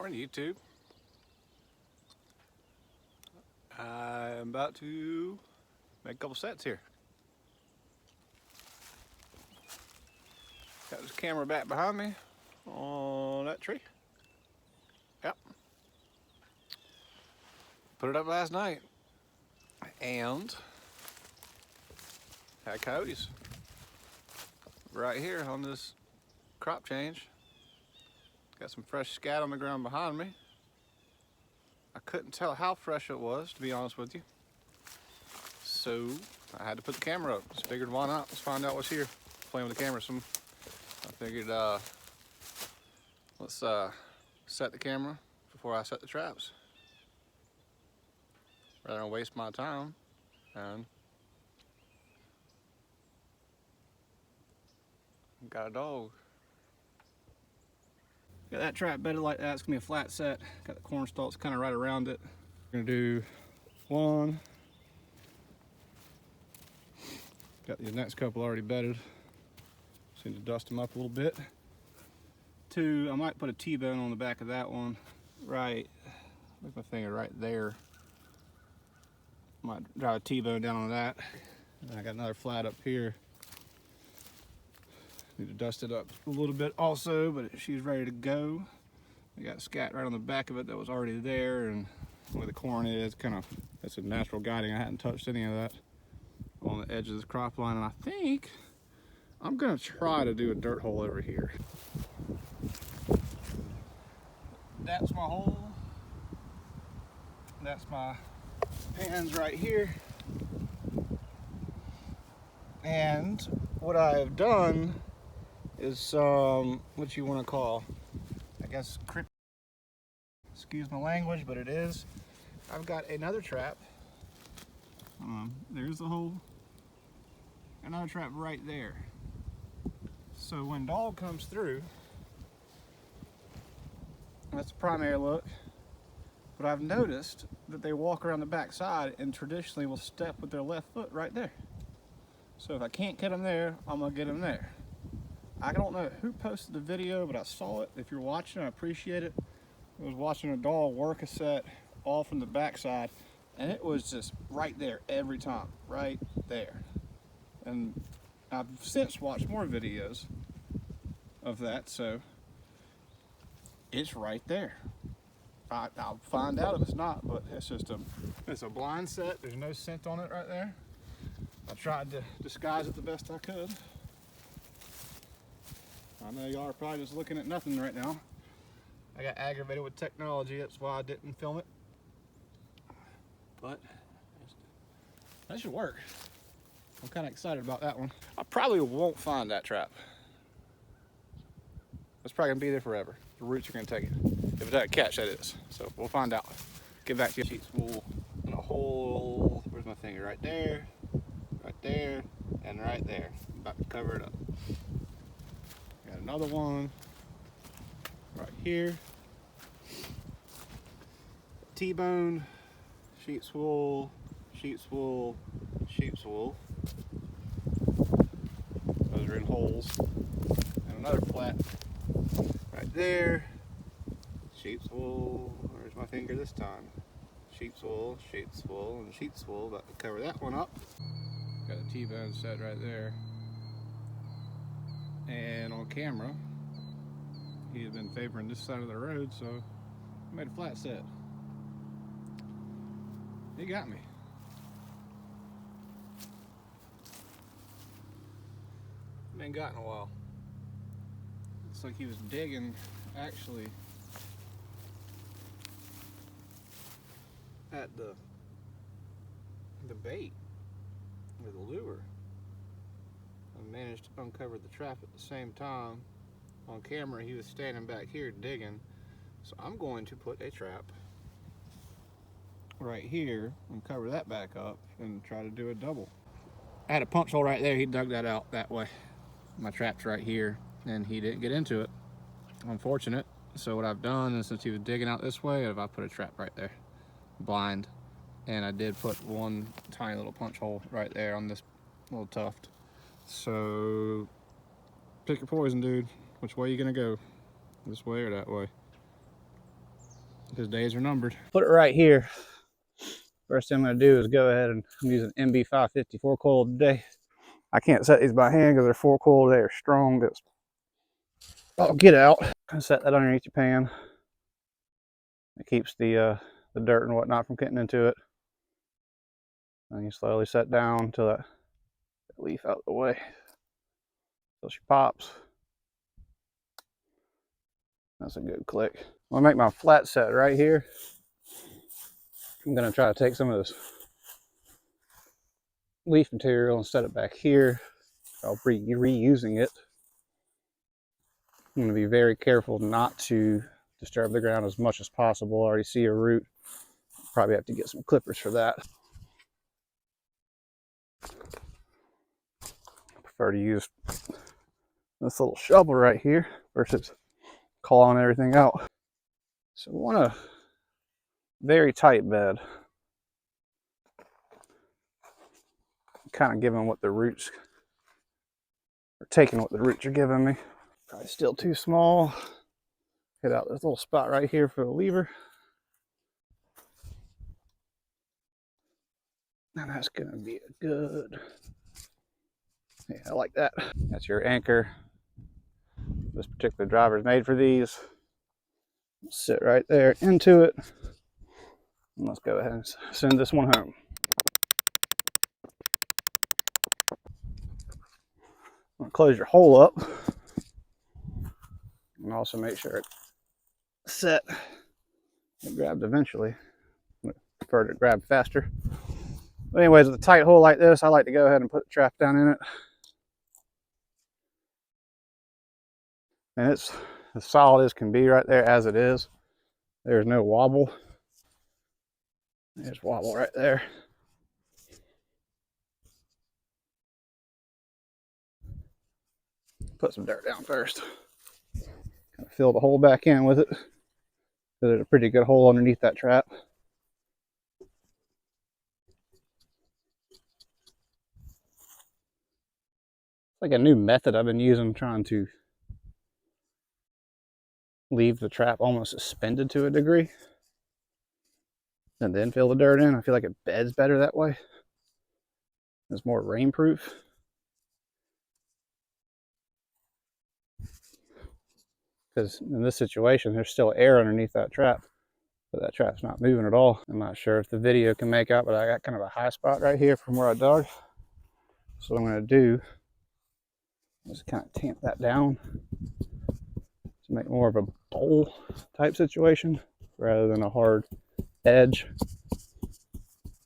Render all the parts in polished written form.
Morning, YouTube. I'm about to make a couple sets here. Got this camera back behind me on that tree. Yep. Put it up last night and had coyotes right here on this crop change. Got some fresh scat on the ground behind me. I couldn't tell how fresh it was, to be honest with you. So I had to put the camera up. Just figured, why not? Let's find out what's here. Playing with the camera some. I figured let's set the camera before I set the traps. Rather than waste my time. And got a dog. Got that trap bedded like that. It's gonna be a flat set. Got the corn stalks kind of right around it. We're gonna do one. Got the next couple already bedded. Just need to dust them up a little bit. Two, I might put a T-bone on the back of that one. Right, with my finger right there. Might drive a T-bone down on that. And I got another flat up here. Need to dust it up a little bit also, but she's ready to go. I got scat right on the back of it that was already there, and where the corn is, that's a natural guiding. I hadn't touched any of that on the edge of this crop line, and I think I'm gonna try to do a dirt hole over here. That's my hole. That's my pans right here. And what I've done is what you want to call, I guess, excuse my language, but it is. I've got another trap. There's the hole. Another trap right there. So when dog comes through, that's the primary look. But I've noticed that they walk around the back side and traditionally will step with their left foot right there. So if I can't get them there, I'm gonna get them there. I don't know who posted the video, but I saw it. If you're watching, I appreciate it. I was watching a dog work a set all from the backside, and it was just right there every time, right there. And I've since watched more videos of that, so it's right there. I'll find out if it's not, but it's a blind set. There's no scent on it right there. I tried to disguise it the best I could. I know y'all are probably just looking at nothing right now. I got aggravated with technology, that's why I didn't film it. But that should work. I'm kind of excited about that one. I probably won't find that trap. It's probably gonna be there forever. The roots are gonna take it. If it doesn't catch, that is. So we'll find out. Get back to you. Sheets wool in a hole. Where's my finger? Right there, and right there. About to cover it up. Got another one right here. T-bone, sheep's wool, sheep's wool, sheep's wool. Those are in holes. And another flat right there. Sheep's wool. Where's my finger this time? Sheep's wool, and sheep's wool. About to cover that one up. Got a T-bone set right there. And on camera, he had been favoring this side of the road, so I made a flat set. He got me. Been got in a while. Looks like he was digging, actually, at the bait with the lure. I managed to uncover the trap at the same time. On camera, he was standing back here digging. So I'm going to put a trap right here and cover that back up and try to do a double. I had a punch hole right there. He dug that out that way. My trap's right here, and he didn't get into it. Unfortunate. So what I've done is, since he was digging out this way, I put a trap right there, blind. And I did put one tiny little punch hole right there on this little tuft. So pick your poison, dude. Which way you gonna go? This way or that way? His days are numbered. Put it right here. First thing I'm going to do is go ahead and I'm using MB 550 4 coil today. I can't set these by hand because they're 4 coil. They are strong. I'll get out and set that underneath your pan. It keeps the dirt and whatnot from getting into it. And you slowly set down until that leaf out of the way. Until she pops. That's a good click. I'm going to make my flat set right here. I'm going to try to take some of this leaf material and set it back here. I'll be reusing it. I'm going to be very careful not to disturb the ground as much as possible. I already see a root. Probably have to get some clippers for that. I prefer to use this little shovel right here versus clawing everything out. So we want a very tight bed. Kind of giving what the roots, or taking what the roots are giving me. Probably still too small. Hit out this little spot right here for the lever. And that's gonna be a good, yeah, I like that. That's your anchor. This particular driver is made for these. Sit right there into it. And let's go ahead and send this one home. I'm gonna close your hole up. And also make sure it's set. It grabbed eventually. I prefer to grab faster. But anyways, with a tight hole like this, I like to go ahead and put the trap down in it. And it's as solid as can be right there as it is. There's no wobble. There's wobble right there. Put some dirt down first. Kind of fill the hole back in with it. There's a pretty good hole underneath that trap. It's like a new method I've been using, trying to leave the trap almost suspended to a degree. And then fill the dirt in. I feel like it beds better that way. It's more rainproof. Because in this situation, there's still air underneath that trap. But that trap's not moving at all. I'm not sure if the video can make out, but I got kind of a high spot right here from where I dug. So what I'm going to do is kind of tamp that down to make more of a bowl type situation rather than a hard edge.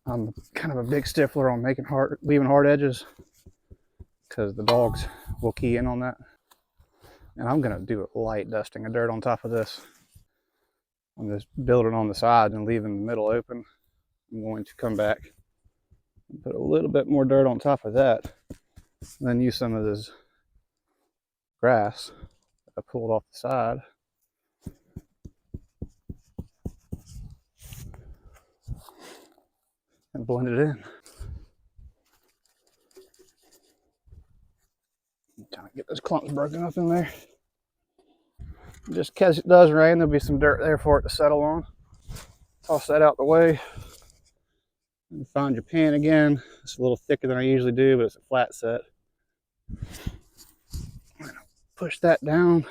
I'm kind of a big stickler on leaving hard edges because the dogs will key in on that. And I'm going to do a light dusting of dirt on top of this. I'm just building on the sides and leaving the middle open. I'm going to come back and put a little bit more dirt on top of that. And then use some of this grass that I pulled off the side. And blend it in. Kind of get those clumps broken up in there. Just in case it does rain, there'll be some dirt there for it to settle on. Toss that out the way. And find your pan again. It's a little thicker than I usually do, but it's a flat set. Push that down.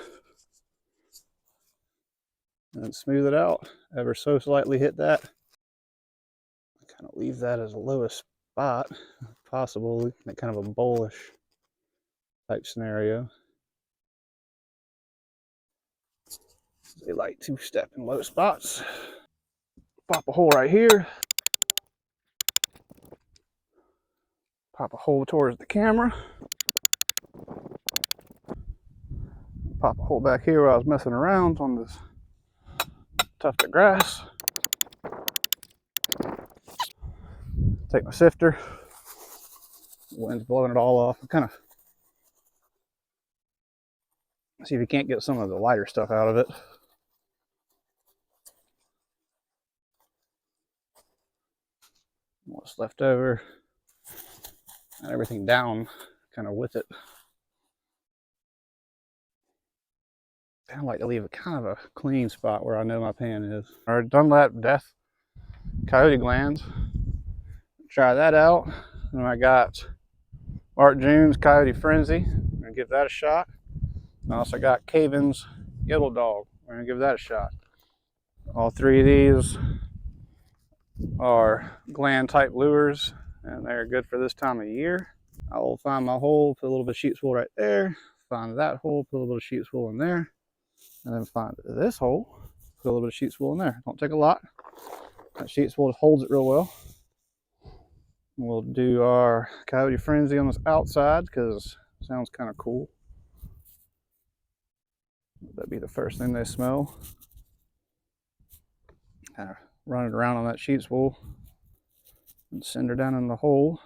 And smooth it out. Ever so slightly hit that. Kind of leave that as a lowest spot if possible. Kind of a bowlish type scenario. They like to step in low spots. Pop a hole right here. Pop a hole towards the camera. Pop a hole back here where I was messing around on this tuft of grass. Take my sifter. The wind's blowing it all off. Kind of see if you can't get some of the lighter stuff out of it. What's left over. And everything down kind of with it. I like to leave a kind of a clean spot where I know my pan is. Our Dunlap Death Coyote glands. Try that out. And I got Art June's Coyote Frenzy. I'm gonna give that a shot. I also got Caven's Yellow Dog. We're gonna give that a shot. All three of these are gland type lures, and they're good for this time of year. I will find my hole, put a little bit of sheep's wool right there, find that hole, put a little bit of sheep's wool in there, and then find this hole, put a little bit of sheep's wool in there. Don't take a lot. That sheep's wool holds it real well. We'll do our Coyote Frenzy on this outside because it sounds kind of cool. That'd be the first thing they smell. Kind of run it around on that sheep's wool and send her down in the hole.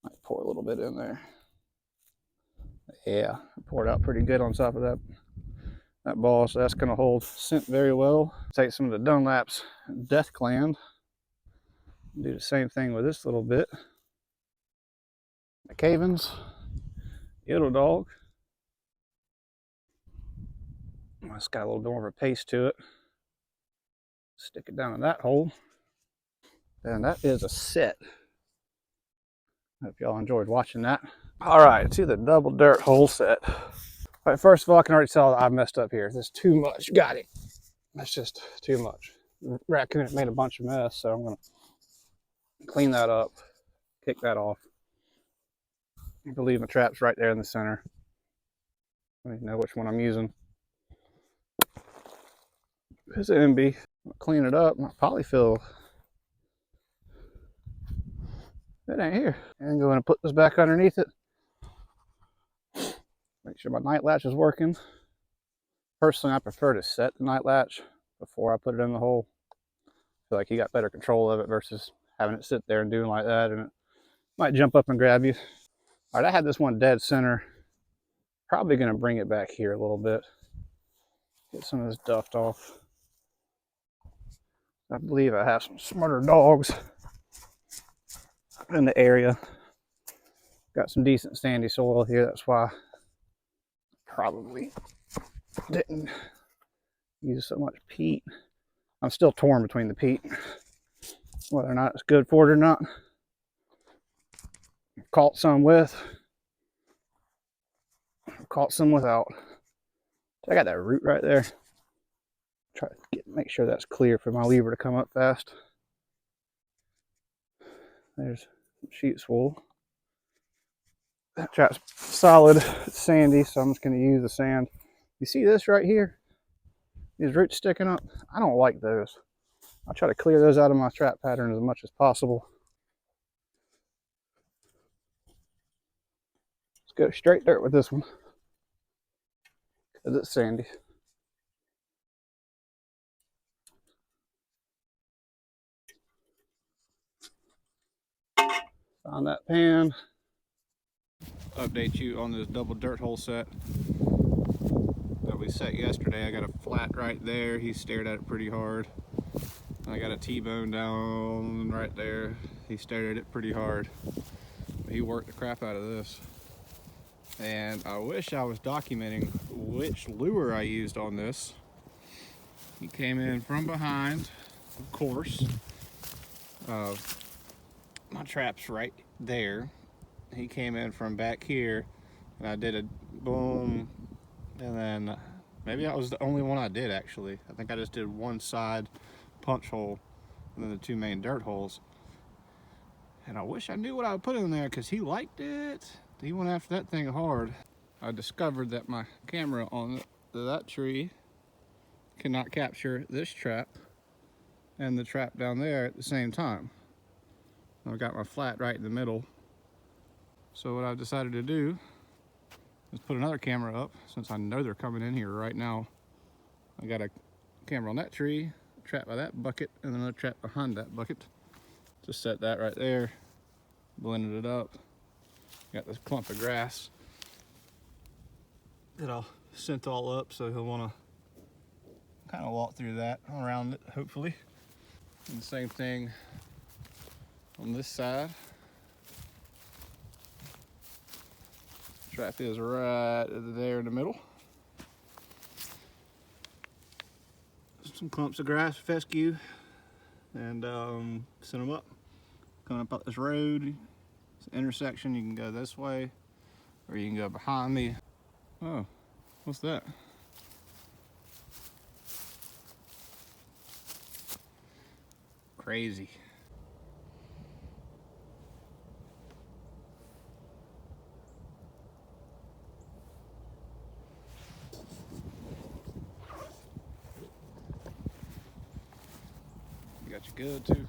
Might pour a little bit in there. Yeah, pour it out pretty good on top of that ball, so that's going to hold scent very well. Take some of the Dunlap's Death Gland. Do the same thing with this little bit. The Caven's Yellow Dog. It's got a little bit more of a paste to it. Stick it down in that hole. And that is a set. Hope y'all enjoyed watching that. All right, to the double dirt hole set. All right, first of all, I can already tell I've messed up here. There's too much. Got it. That's just too much. Raccoon made a bunch of mess, so I'm gonna clean that up, kick that off. I believe my trap's right there in the center. I don't even know which one I'm using. It's an MB. Clean it up. My polyfill. It ain't here. And go in and put this back underneath it. Make sure my night latch is working. Personally, I prefer to set the night latch before I put it in the hole. I feel like you got better control of it versus having it sit there and doing like that, and it might jump up and grab you. All right, I had this one dead center. Probably going to bring it back here a little bit. Get some of this duft off. I believe I have some smarter dogs in the area. Got some decent sandy soil here. That's why I probably didn't use so much peat. I'm still torn between the peat, whether or not it's good for it or not. Caught some with, caught some without. So I got that root right there. Try to make sure that's clear for my lever to come up fast. There's some sheep's wool. That trap's solid, it's sandy, so I'm just going to use the sand. You see this right here? These roots sticking up? I don't like those. I try to clear those out of my trap pattern as much as possible. Let's go straight dirt with this one, because it's sandy. Found that pan. Update you on this double dirt hole set that we set yesterday. I got a flat right there. He stared at it pretty hard. I got a T-bone down right there. He stared at it pretty hard. He worked the crap out of this. And I wish I was documenting which lure I used on this. He came in from behind, of course. My trap's right there. He came in from back here, and I did a boom, and then maybe that was the only one I did actually. I think I just did one side punch hole and then the two main dirt holes. And I wish I knew what I would put in there because he liked it. He went after that thing hard. I discovered that my camera on that tree cannot capture this trap and the trap down there at the same time. I've got my flat right in the middle. So what I've decided to do is put another camera up, since I know they're coming in here right now. I got a camera on that tree, a trap by that bucket, and another trap behind that bucket. Just set that right there, blended it up. Got this clump of grass that I'll scent all up, so he'll want to kind of walk through that, around it, hopefully. And the same thing on this side. Trap is right there in the middle. some clumps of grass, fescue, and send them up. Coming up this road, it's an intersection. You can go this way, or you can go behind me. Oh, what's that? Crazy. You got your good too.